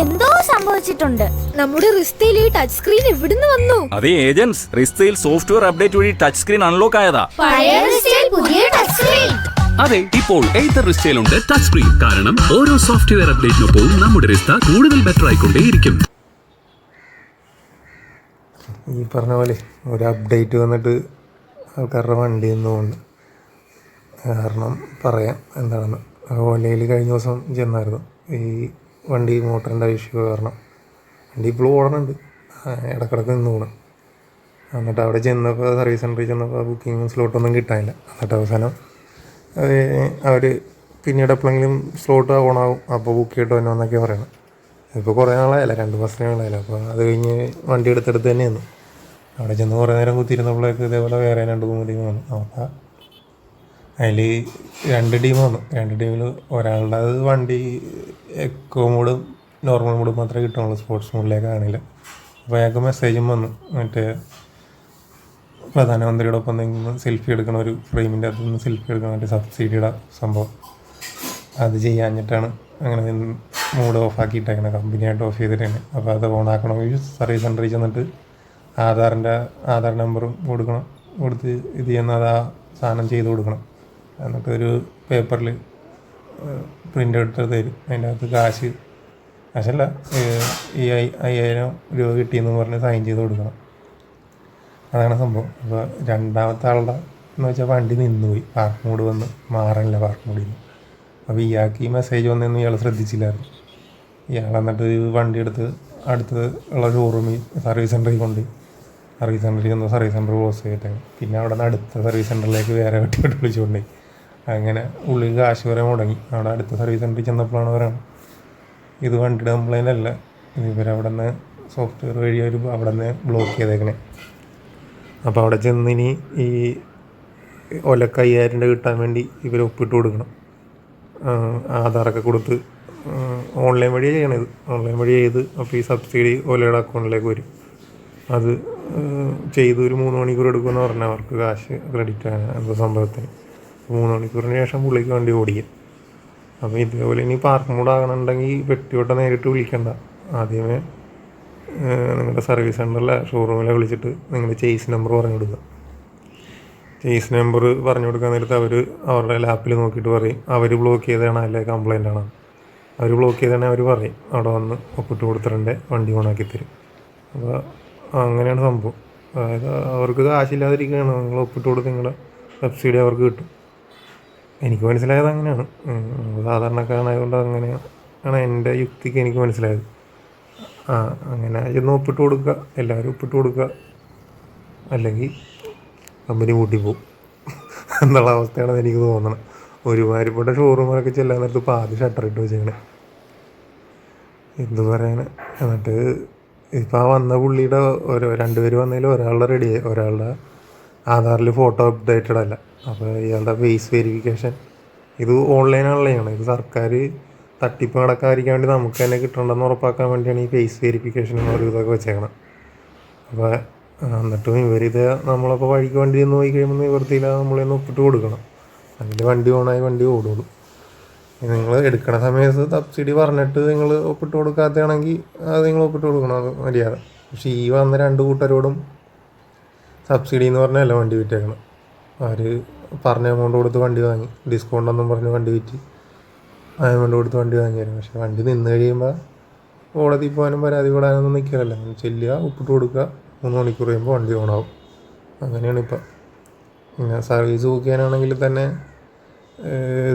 എന്തോ സംഭവിച്ചിട്ടുണ്ട്. നമ്മുടെ റിസ്തയിൽ ഈ ടച്ച് സ്ക്രീൻ എവിടുന്ന് വന്നു? അതേ ഏജന്റ്സ്, റിസ്തയിൽ സോഫ്റ്റ്വെയർ അപ്ഡേറ്റ് വഴി ടച്ച് സ്ക്രീൻ അൺലോക്ക് ആയതാ. പഴയ റിസ്തയിൽ പുതിയ ടച്ച് സ്ക്രീൻ. അതെ, ഇപ്പോൾ എയ്തർ റിസ്റ്റയിലുണ്ട് ടച്ച് സ്ക്രീൻ. കാരണം ഓരോ സോഫ്റ്റ്വെയർ അപ്ഡേറ്റിനൊപ്പവും നമ്മുടെ റിസ്ത കൂടുതൽ ബെറ്റർ ആയിക്കൊണ്ടേയിരിക്കും. ഈ പറഞ്ഞ പോലെ ഒരു അപ്ഡേറ്റ് വന്നിട്ട് ആൾക്കാരുടെ വണ്ടി എന്നുകൊണ്ട് കാരണം പറയാം എന്താണെന്ന്. ഓലയിൽ കഴിഞ്ഞ ദിവസം ചെന്നായിരുന്നു. ഈ വണ്ടി മോട്ടറിൻ്റെ ഇഷ്യൂ കാരണം വണ്ടി ഇപ്പോഴും ഓടണുണ്ട്, ഇടക്കിടക്ക് നിന്ന് പോകണം. എന്നിട്ട് അവിടെ ചെന്നപ്പോൾ സർവീസ് സെൻ്ററിൽ ചെന്നപ്പോൾ ബുക്കിംഗ് സ്ലോട്ടൊന്നും കിട്ടാനില്ല. എന്നിട്ട് അവസാനം അവർ പിന്നീട് എപ്പോഴെങ്കിലും സ്ലോട്ട് ഓണാവും, അപ്പോൾ ബുക്ക് ചെയ്തിട്ട് വന്നോ എന്നൊക്കെ പറയണം. ഇപ്പോൾ കുറേ നാളായല്ല, 2 മാസങ്ങളായല്ല. അപ്പോൾ അത് കഴിഞ്ഞ് വണ്ടി എടുത്തെടുത്ത് തന്നെയായിരുന്നു. അവിടെ ചെന്ന് കുറേ നേരം കുത്തിയിരുന്നപ്പോഴേക്ക് ഇതേപോലെ വേറെ 2-3 ടീം വന്നു. അപ്പോൾ അതിൽ 2 ടീം വന്നു. 2 ടീമിൽ ഒരാളുടെ വണ്ടി എക്കോ മോഡും നോർമൽ മോഡും മാത്രമേ കിട്ടുള്ളൂ, സ്പോർട്സ് മോഡിലേക്ക് കാണില്ല. അപ്പോൾ അയാൾക്ക് മെസ്സേജും വന്നു, മറ്റേ പ്രധാനമന്ത്രിയുടെ ഒപ്പം നിന്ന് സെൽഫി എടുക്കണ, ഒരു ഫ്രെയിമിൻ്റെ അകത്ത് നിന്ന് സെൽഫി എടുക്കണ മറ്റേ സബ്സിഡിയുടെ സംഭവം. അത് ചെയ്യാഞ്ഞിട്ടാണ് അങ്ങനെ മൂഡ് ഓഫാക്കിയിട്ടേക്കണ, കമ്പനിയായിട്ട് ഓഫ് ചെയ്തിട്ടാണ്. അപ്പോൾ അത് ഓണാക്കണമെങ്കിൽ സർവീസ് സെൻ്ററിൽ ചെന്നിട്ട് ആധാർ നമ്പറും കൊടുത്ത് ഇത് ചെയ്യുന്ന അത് ആ സാധനം ചെയ്ത് കൊടുക്കണം. എന്നിട്ട് ഒരു പേപ്പറിൽ പ്രിൻ്റ് എടുത്ത് തരും. അതിൻ്റെ അകത്ത് കാശല്ല, ഈ 5,000 രൂപ കിട്ടിയെന്ന് പറഞ്ഞ് സൈൻ ചെയ്ത് കൊടുക്കണം. അതാണ് സംഭവം. അപ്പോൾ രണ്ടാമത്തെ ആളുടെ എന്ന് വെച്ചാൽ വണ്ടി നിന്നുപോയി, പാർക്ക് മോഡ് വന്ന് മാറാനില്ല പാർക്ക് മോഡിൽ നിന്ന്. അപ്പോൾ ഇയാൾക്ക് ഈ മെസ്സേജ് വന്നതെന്ന് ഇയാൾ ശ്രദ്ധിച്ചില്ലായിരുന്നു. ഇയാൾ എന്നിട്ട് വണ്ടി എടുത്ത് അടുത്ത് ഉള്ള ഷോറൂമിൽ സർവീസ് സെൻ്ററിൽ കൊണ്ടുപോയി. സർവീസ് സെൻ്ററിൽ ചെന്ന് സർവീസ് സെൻ്റർ ക്ലോസ് ചെയ്തിട്ടാണ്. പിന്നെ അവിടെ നിന്ന് അടുത്ത സർവീസ് സെൻ്ററിലേക്ക് വേറെ വെട്ടി വിളിച്ചുകൊണ്ടുപോയി. അങ്ങനെ ഉള്ളിൽ കാശ് വരെ മുടങ്ങി. അവിടെ അടുത്ത സർവീസ് സെൻ്ററിൽ ചെന്നപ്പോഴാണ് പറയുന്നത് ഇത് വണ്ടിയുടെ കംപ്ലൈൻ്റ് അല്ല, ഇവരവിടെ നിന്ന് സോഫ്റ്റ്വെയർ വഴി അവിടെ നിന്ന് ബ്ലോക്ക് ചെയ്തേക്കണേ. അപ്പോൾ അവിടെ ചെന്നിനി ഈ ഒലക്ക് 5,000 രൂപ കിട്ടാൻ വേണ്ടി ഇവർ ഒപ്പിട്ട് കൊടുക്കണം. ആധാറൊക്കെ കൊടുത്ത് ഓൺലൈൻ വഴി ചെയ്യണത്. ഓൺലൈൻ വഴി ചെയ്ത് അപ്പോൾ ഈ സബ്സിഡി ഓലയുടെ അക്കൗണ്ടിലേക്ക് വരും. അത് ചെയ്ത് ഒരു 3 മണിക്കൂർ എടുക്കുമെന്ന് പറഞ്ഞാൽ അവർക്ക് കാശ് ക്രെഡിറ്റ് ആണ് എന്തോ സംഭവത്തിന്. 3 മണിക്കൂറിന് ശേഷം പുള്ളിക്ക് വണ്ടി ഓടിക്കും. അപ്പോൾ ഇതേപോലെ ഇനി പാർക്ക് മോഡ് ആകണമെന്നുണ്ടെങ്കിൽ വ്യക്തിയോട്ട് നേരിട്ട് വിളിക്കണ്ട. ആദ്യമേ നിങ്ങളുടെ സർവീസ് സെൻ്ററിലെ ഷോറൂമിലെ വിളിച്ചിട്ട് നിങ്ങളുടെ ചേസ് നമ്പർ പറഞ്ഞു കൊടുക്കുക. ചേസ് നമ്പർ പറഞ്ഞു കൊടുക്കാൻ നേരത്ത് അവരുടെ ലാപ്പിൽ നോക്കിയിട്ട് പറയും അവർ ബ്ലോക്ക് ചെയ്തതാണ് അല്ലെ കംപ്ലൈൻ്റ് ആണ്. അവർ ബ്ലോക്ക് ചെയ്തതാണെങ്കിൽ അവർ പറയും അവിടെ വന്ന് ഒപ്പിട്ട് കൊടുത്തിട്ടുണ്ട്, വണ്ടി ഓണാക്കി തരും. അപ്പോൾ അങ്ങനെയാണ് സംഭവം. അതായത് അവർക്ക് കാശില്ലാതിരിക്കുകയാണ്, നിങ്ങൾ ഒപ്പിട്ട് കൊടുത്ത് നിങ്ങളുടെ സബ്സിഡി അവർക്ക് കിട്ടും. എനിക്ക് മനസ്സിലായത് അങ്ങനെയാണ്. സാധാരണക്കാരനായതുകൊണ്ട് അങ്ങനെയാണ് എൻ്റെ യുക്തിക്ക് എനിക്ക് മനസ്സിലായത്. അങ്ങനെ ചെന്ന് ഒപ്പിട്ട് കൊടുക്കുക, എല്ലാവരും ഒപ്പിട്ട് കൊടുക്കുക, അല്ലെങ്കിൽ കമ്പനി പൂട്ടിപ്പോവും എന്നുള്ള അവസ്ഥയാണ് എനിക്ക് തോന്നണം. ഒരുമാതിരിപ്പെട്ട ഷോറൂമുകളൊക്കെ ചെല്ലാൻ നേരത്ത് പാതി ഷട്ടറിട്ട് വെച്ചേക്കണേ. എന്ത് പറയാൻ. എന്നിട്ട് ഇപ്പം ആ വന്ന പുള്ളിയുടെ 2 പേര് വന്നതിൽ ഒരാളുടെ റെഡിയായി, ഒരാളുടെ ആധാറിൽ ഫോട്ടോ അപ്ഡേറ്റഡ് അല്ല. അപ്പോൾ ഇയാളുടെ ഫേസ് വെരിഫിക്കേഷൻ ഇത് ഓൺലൈനാണല്ലോ ചെയ്യണം. ഇത് സർക്കാർ തട്ടിപ്പ് നടക്കാതിരിക്കാൻ വേണ്ടി നമുക്ക് തന്നെ കിട്ടണമെന്ന് ഉറപ്പാക്കാൻ വേണ്ടിയാണ് ഈ ഫേസ് വെരിഫിക്കേഷൻ എന്നൊരു ഇതൊക്കെ വെച്ചേക്കണം. അപ്പോൾ എന്നിട്ടും ഇവരിത് നമ്മളപ്പോൾ വഴിക്ക് വണ്ടി ചെന്ന് പോയി കഴിയുമ്പോൾ നിവൃത്തിയില്ല, നമ്മളൊന്ന് ഒപ്പിട്ട് കൊടുക്കണം. അതിൻ്റെ വണ്ടി ഓണായി വണ്ടി ഓടുള്ളൂ. നിങ്ങൾ എടുക്കണ സമയത്ത് സബ്സിഡി പറഞ്ഞിട്ട് നിങ്ങൾ ഒപ്പിട്ട് കൊടുക്കാത്തതാണെങ്കിൽ അത് നിങ്ങൾ ഒപ്പിട്ട് കൊടുക്കണം, അത് മര്യാദ. പക്ഷേ ഈ വന്ന 2 കൂട്ടരോടും സബ്സിഡി എന്ന് പറഞ്ഞല്ല വണ്ടി വിറ്റേക്കണം. അവർ പറഞ്ഞ എമൗണ്ട് കൊടുത്ത് വണ്ടി വാങ്ങി, ഡിസ്കൗണ്ടൊന്നും പറഞ്ഞ് വണ്ടി വിറ്റ് ആ എമൗണ്ട് കൊടുത്ത് വണ്ടി വാങ്ങിയായിരുന്നു. പക്ഷേ വണ്ടി നിന്ന് കഴിയുമ്പോൾ കോടതിയിൽ പോകാനും പരാതി പെടാനൊന്നും നിൽക്കില്ലല്ലോ. ചെല്ലുക, ഒപ്പിട്ട് കൊടുക്കുക, 3 മണിക്കൂർ കഴിയുമ്പോൾ വണ്ടി ഓണാവും. അങ്ങനെയാണ് ഇപ്പം. പിന്നെ സർവീസ് ബുക്ക് ചെയ്യാനാണെങ്കിൽ തന്നെ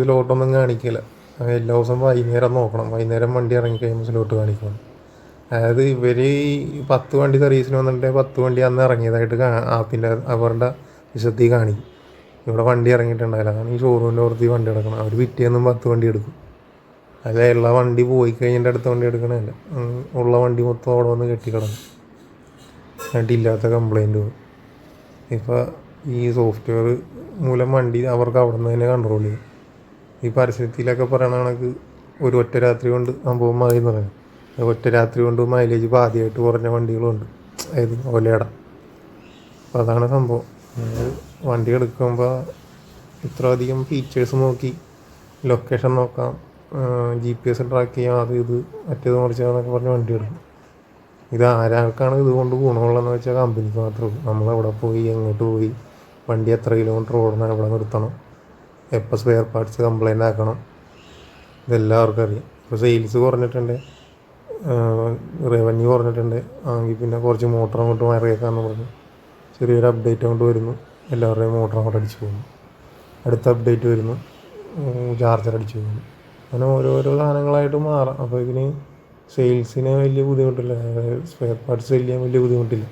സ്ലോട്ടൊന്നും കാണിക്കില്ല. എല്ലാ ദിവസവും വൈകുന്നേരം നോക്കണം. വൈകുന്നേരം വണ്ടി ഇറങ്ങിക്കഴിയുമ്പോൾ സ്ലോട്ട് കാണിക്കണം. അതായത് ഇവർ 10 വണ്ടി സർവീസിന് വന്നിട്ടുണ്ടെങ്കിൽ 10 വണ്ടി അന്ന് ഇറങ്ങിയതായിട്ട് ആപ്പിൻ്റെ അവരുടെ വിശദത്തിൽ കാണിക്കും. ഇവിടെ വണ്ടി ഇറങ്ങിയിട്ടുണ്ടായില്ല, അതാണ് ഈ ഷോറൂമിൻ്റെ പുറത്ത് വണ്ടി എടുക്കണം. അവർ പിറ്റേന്നും 10 വണ്ടി എടുക്കും. അല്ല ഉള്ള വണ്ടി പോയി കഴിഞ്ഞിട്ട് അടുത്ത വണ്ടി എടുക്കണമല്ല, ഉള്ള വണ്ടി മൊത്തം അവിടെ വന്ന് കെട്ടിക്കിടക്കും. എന്നിട്ടില്ലാത്ത കംപ്ലൈൻറ്റ് പോകും. ഇപ്പോൾ ഈ സോഫ്റ്റ്വെയർ മൂലം വണ്ടി അവർക്ക് അവിടെ നിന്ന് തന്നെ കൺട്രോൾ ചെയ്യും. ഈ പരസ്യത്തിലൊക്കെ പറയണ കണക്ക് ഒരു ഒറ്റ രാത്രി കൊണ്ട് സംഭവം മാറി എന്ന് പറയുന്നത്. ഒറ്റ രാത്രി കൊണ്ട് മൈലേജ് പാതിയായിട്ട് കുറഞ്ഞ വണ്ടികളുണ്ട്, അതായത് ഓലയുടെ. അപ്പോൾ അതാണ് സംഭവം. വണ്ടി എടുക്കുമ്പോൾ ഇത്ര അധികം ഫീച്ചേഴ്സ് നോക്കി ലൊക്കേഷൻ നോക്കാം, GPS ട്രാക്ക് ചെയ്യാം, അത് ഇത് മറ്റേത് മറിച്ചാന്നൊക്കെ പറഞ്ഞ് വണ്ടി എടുക്കും. ഇത് ആരാൾക്കാണ് ഇതുകൊണ്ട് ഗുണമുള്ളതെന്ന് വെച്ചാൽ കമ്പനിക്ക് മാത്രമേ ഉള്ളൂ. നമ്മളവിടെ പോയി എങ്ങോട്ട് പോയി വണ്ടി എത്ര കിലോമീറ്റർ ഓടണം, എവിടെ നിർത്തണം, എപ്പോൾ സ്പെയർ പാർട്സ് കംപ്ലൈൻ്റ് ആക്കണം, ഇതെല്ലാവർക്കും അറിയാം. ഇപ്പോൾ സെയിൽസ് കുറഞ്ഞിട്ടുണ്ട്, റവന്യൂ കുറഞ്ഞിട്ടുണ്ട് ആണെങ്കിൽ പിന്നെ കുറച്ച് മോട്ടർ അങ്ങോട്ട് മാറിയേക്കാന്ന് പറഞ്ഞു ചെറിയൊരു അപ്ഡേറ്റ് കൊണ്ട് വരുന്നു, എല്ലാവരുടെയും മോട്ടർ അങ്ങോട്ട് അടിച്ചു പോകുന്നു. അടുത്ത അപ്ഡേറ്റ് വരുന്നു, ചാർജർ അടിച്ചു പോകുന്നു. അങ്ങനെ ഓരോരോ സാധനങ്ങളായിട്ട് മാറാം. അപ്പോൾ ഇതിന് സെയിൽസിന് വലിയ ബുദ്ധിമുട്ടില്ല, സ്പെയർ പാർട്സ് സെല് ചെയ്യാൻ വലിയ ബുദ്ധിമുട്ടില്ല.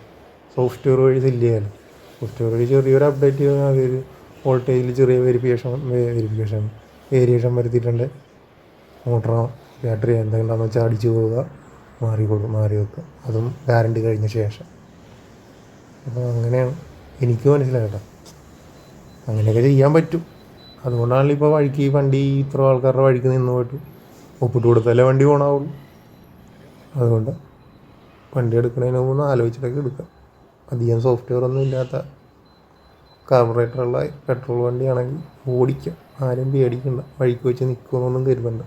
സോഫ്റ്റ്വെയർ വഴി സെല് ചെയ്യാമല്ലോ. സോഫ്റ്റ്വെയർ വഴി ചെറിയൊരു അപ്ഡേറ്റ് ചെയ്താൽ അതൊരു വോൾട്ടേജിൽ ചെറിയ വേരിയേഷൻ വരുത്തിയിട്ടുണ്ട്. മോട്ടറോ ബാറ്ററി എന്തെങ്കിലുണ്ടെന്ന് വെച്ചാൽ അടിച്ചു പോവുക, മാറി വെക്കുക, അതും ഗ്യാരണ്ടി കഴിഞ്ഞ ശേഷം. അപ്പോൾ അങ്ങനെയാണ് എനിക്ക് മനസ്സിലാകട്ടോ, അങ്ങനെയൊക്കെ ചെയ്യാൻ പറ്റും. അതുകൊണ്ടാണല്ലോ ഇപ്പോൾ വഴിക്ക് വണ്ടി ഇത്ര ആൾക്കാരുടെ വഴിക്ക് നിന്ന് പോയിട്ട് ഒപ്പിട്ട് കൊടുത്താലേ വണ്ടി പോകണാവുള്ളൂ. അതുകൊണ്ട് വണ്ടി എടുക്കുന്നതിന് മുമ്പ് ആലോചിച്ചിട്ടൊക്കെ എടുക്കാം. അധികം സോഫ്റ്റ്വെയർ ഒന്നും ഇല്ലാത്ത കാർബറേറ്ററുള്ള പെട്രോൾ വണ്ടിയാണെങ്കിൽ ഓടിക്കാം, ആരും പേടിക്കണ്ട, വഴിക്ക് വെച്ച് നിൽക്കുമെന്നൊന്നും കരുതണ്ട.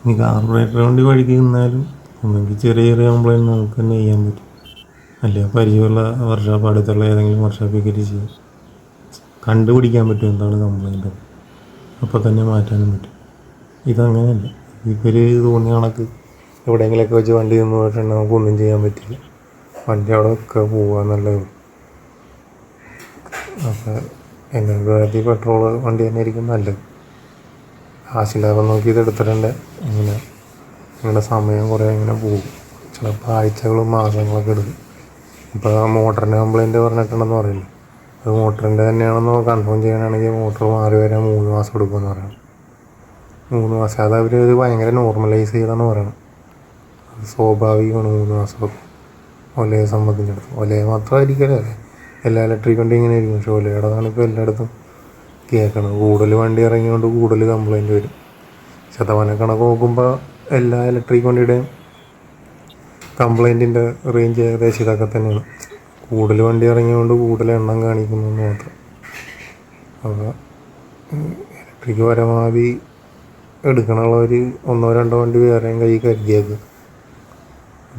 ഇനി കാർബറേറ്റർ വണ്ടി വഴിക്ക് നിന്നാലും ഒന്നെങ്കിൽ ചെറിയ കംപ്ലൈൻറ്റ് നമുക്ക് തന്നെ ചെയ്യാൻ പറ്റും, അല്ല പരിചയമുള്ള വർക്ക്ഷോപ്പ് അടുത്തുള്ള ഏതെങ്കിലും വർക്ക്ഷോപ്പിൽ കയറ്റി ചെയ്യാം. കണ്ടുപിടിക്കാൻ പറ്റും എന്താണ് കംപ്ലൈൻറ്റ്, അപ്പോൾ തന്നെ മാറ്റാനും പറ്റും. ഇതങ്ങനെയല്ല, ഇവർ തോന്നിയ കണക്ക് എവിടെയെങ്കിലുമൊക്കെ വെച്ച് വണ്ടി നിന്ന് പോയിട്ടുണ്ടെങ്കിൽ നമുക്കൊന്നും ചെയ്യാൻ പറ്റില്ല, വണ്ടി അവിടെ ഒക്കെ പോവുക നല്ലത്. അപ്പോൾ എൻ്റെ അഭിപ്രായത്തിൽ പെട്രോൾ വണ്ടി തന്നെ ആയിരിക്കും നല്ലത്. കാശിലാഭം നോക്കി ഇത് എടുത്തിട്ടുണ്ട്. നിങ്ങളുടെ സമയം കുറേ ഇങ്ങനെ പോകും, ചിലപ്പോൾ ആഴ്ചകളും മാസങ്ങളൊക്കെ എടുക്കും. ഇപ്പോൾ മോട്ടറിൻ്റെ കംപ്ലൈൻറ്റ് പറഞ്ഞിട്ടുണ്ടെന്ന് പറയില്ല, അത് മോട്ടറിൻ്റെ തന്നെയാണെന്ന് കൺഫേം ചെയ്യാനാണെങ്കിൽ മോട്ടർ മാറി വരാൻ 3 മാസം എടുക്കുമെന്ന് പറയണം. 3 മാസം അത് അവർ ഭയങ്കര നോർമലൈസ് ചെയ്തെന്ന് പറയണം. അത് സ്വാഭാവികമാണ് 3 മാസം ഒലയെ സംബന്ധിച്ചിടത്തോളം. ഒലയെ മാത്രമായിരിക്കില്ല, എല്ലാ ഇലക്ട്രിക് വണ്ടി ഇങ്ങനെ ആയിരിക്കും. പക്ഷേ ഒലയുടേതാണ് ഇപ്പോൾ എല്ലായിടത്തും കേൾക്കണം. കൂടുതൽ വണ്ടി ഇറങ്ങിക്കൊണ്ട് കൂടുതൽ കംപ്ലൈൻറ്റ് വരും. ശതമാനക്കണക്ക് നോക്കുമ്പോൾ എല്ലാ ഇലക്ട്രിക് വണ്ടിയുടെയും കംപ്ലൈൻറ്റിൻ്റെ റേഞ്ച് ഏകദേശം ഇതൊക്കെ തന്നെയാണ്. കൂടുതൽ വണ്ടി ഇറങ്ങിക്കൊണ്ട് കൂടുതൽ എണ്ണം കാണിക്കുന്നു മാത്രം. അപ്പോൾ ഇലക്ട്രിക് പരമാവധി എടുക്കണുള്ളവർ 1-2 വണ്ടി വേറെയും കൈ കരുതിയേക്കുക.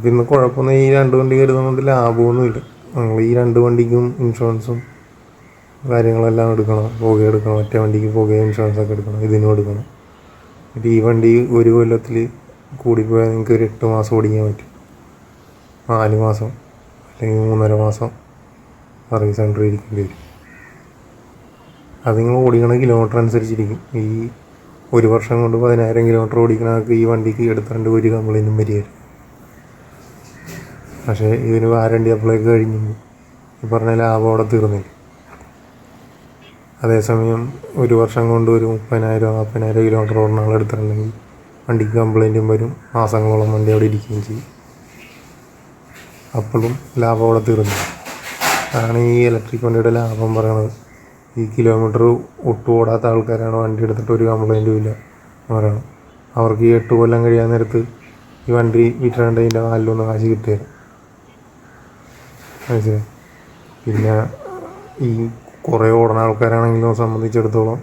പിന്നെ കുഴപ്പമൊന്നും ഈ 2 വണ്ടി കരുതുന്നത് ലാഭമൊന്നുമില്ല. നമ്മൾ ഈ 2 വണ്ടിക്കും ഇൻഷുറൻസും കാര്യങ്ങളെല്ലാം എടുക്കണം, പുക എടുക്കണം, മറ്റേ വണ്ടിക്ക് പുക ഇൻഷുറൻസൊക്കെ എടുക്കണം, ഇതിനും എടുക്കണം. എന്നിട്ട് ഈ വണ്ടി ഒരു കൊല്ലത്തിൽ കൂടിപ്പോയാൽ നിങ്ങൾക്ക് ഒരു 8 മാസം ഓടിക്കാൻ പറ്റും, 4 മാസം അല്ലെങ്കിൽ 3.5 മാസം സർവീസ് സെൻ്ററിൽ ഇരിക്കേണ്ടി വരും. അത് നിങ്ങൾ ഓടിക്കണ കിലോമീറ്റർ അനുസരിച്ചിരിക്കും. ഈ 1 വർഷം കൊണ്ട് 10,000 കിലോമീറ്റർ ഓടിക്കണവർക്ക് ഈ വണ്ടിക്ക് എടുത്തുകൊണ്ട് ഒരു കംപ്ലൈൻറ്റും വരികയില്ല. പക്ഷേ ഇതിന് വാറണ്ടി അപ്ലൈ കഴിഞ്ഞു ഈ പറഞ്ഞ ലാഭം അവിടെ തീർന്നില്ല. അതേസമയം 1 വർഷം കൊണ്ട് ഒരു 30,000-40,000 കിലോമീറ്റർ ഓടുന്ന ആളെടുത്തിട്ടുണ്ടെങ്കിൽ വണ്ടിക്ക് കംപ്ലൈൻറ്റും വരും, മാസങ്ങളോളം വണ്ടി അവിടെ ഇരിക്കുകയും ചെയ്യും. അപ്പോഴും ലാഭം അവിടെ തീർന്നു. അതാണ് ഈ ഇലക്ട്രിക് വണ്ടിയുടെ ലാഭം പറയണത്. ഈ കിലോമീറ്റർ ഒട്ടും ഓടാത്ത ആൾക്കാരാണ് വണ്ടി എടുത്തിട്ട് ഒരു കംപ്ലൈൻറ്റും ഇല്ല എന്ന് പറയണം. അവർക്ക് ഈ 8 കൊല്ലം കഴിയാൻ നേരത്ത് ഈ വണ്ടി വിറ്റേണ്ടതിൻ്റെ 4 കാശ് കിട്ടിയത് മനസ്സിലായി. പിന്നെ ഈ കുറേ ഓടുന്ന ആൾക്കാരാണെങ്കിലും സംബന്ധിച്ചിടത്തോളം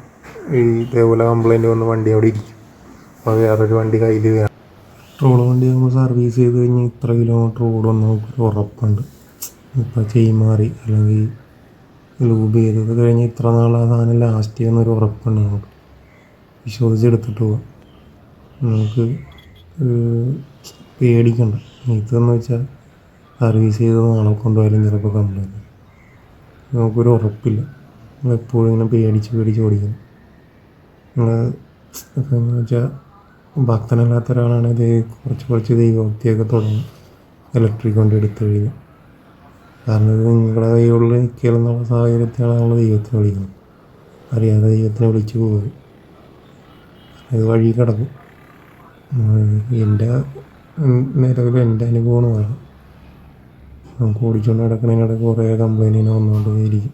ഈ ഇതേപോലെ കംപ്ലൈൻറ്റ് വന്ന് വണ്ടി അവിടെ ഇരിക്കും. അപ്പോൾ വേറൊരു വണ്ടി കയ്യിൽ വേണം. പെട്രോൾ വണ്ടി നമ്മൾ സർവീസ് ചെയ്ത് കഴിഞ്ഞ് ഇത്ര കിലോമീറ്റർ ഓടുമെന്ന് നമുക്കൊരു ഉറപ്പുണ്ട്. ഇപ്പോൾ ചെയിൻ മാറി അല്ലെങ്കിൽ ലൂബ് ചെയ്തത് കഴിഞ്ഞ് ഇത്ര നാൾ ആ സാധനം ലാസ്റ്റ് ചെയ്യുന്നൊരു ഉറപ്പുണ്ട്. നമുക്ക് വിശ്വസിച്ചെടുത്തിട്ട് പോകാം, നമുക്ക് പേടിക്കണ്ട. ഇതെന്ന് വെച്ചാൽ സർവീസ് ചെയ്ത് നാളെ കൊണ്ടുപോയാലും ചിലപ്പോൾ കംപ്ലൈൻറ്റ്, നമുക്കൊരു ഉറപ്പില്ല. നമ്മളെപ്പോഴും ഇങ്ങനെ പേടിച്ച് ഓടിക്കണം. നിങ്ങൾ എന്ന് വെച്ചാൽ ഭക്തനല്ലാത്ത ഒരാളാണെങ്കിൽ ഇത് കുറച്ച് ദൈവഭക്തിയൊക്കെ തുടങ്ങും ഇലക്ട്രിക് വണ്ടി എടുത്തു കഴിഞ്ഞാൽ. കാരണം ഇത് നിങ്ങളുടെ കൈകളിൽ നിൽക്കലെന്നുള്ള സാഹചര്യത്തിലാണ് നമ്മൾ ദൈവത്തിനെ വിളിക്കുന്നത്. അറിയാതെ ദൈവത്തിനെ വിളിച്ചു പോകും, ഇത് വഴി കിടക്കും. എൻ്റെ നിലവിൽ എൻ്റെ അനുഭവമാണ്. നമുക്ക് ഓടിച്ചുകൊണ്ട് കിടക്കണതിനിടയ്ക്ക് കുറേ കംപ്ലൈൻറ്റിനെ വന്നുകൊണ്ടേയിരിക്കും.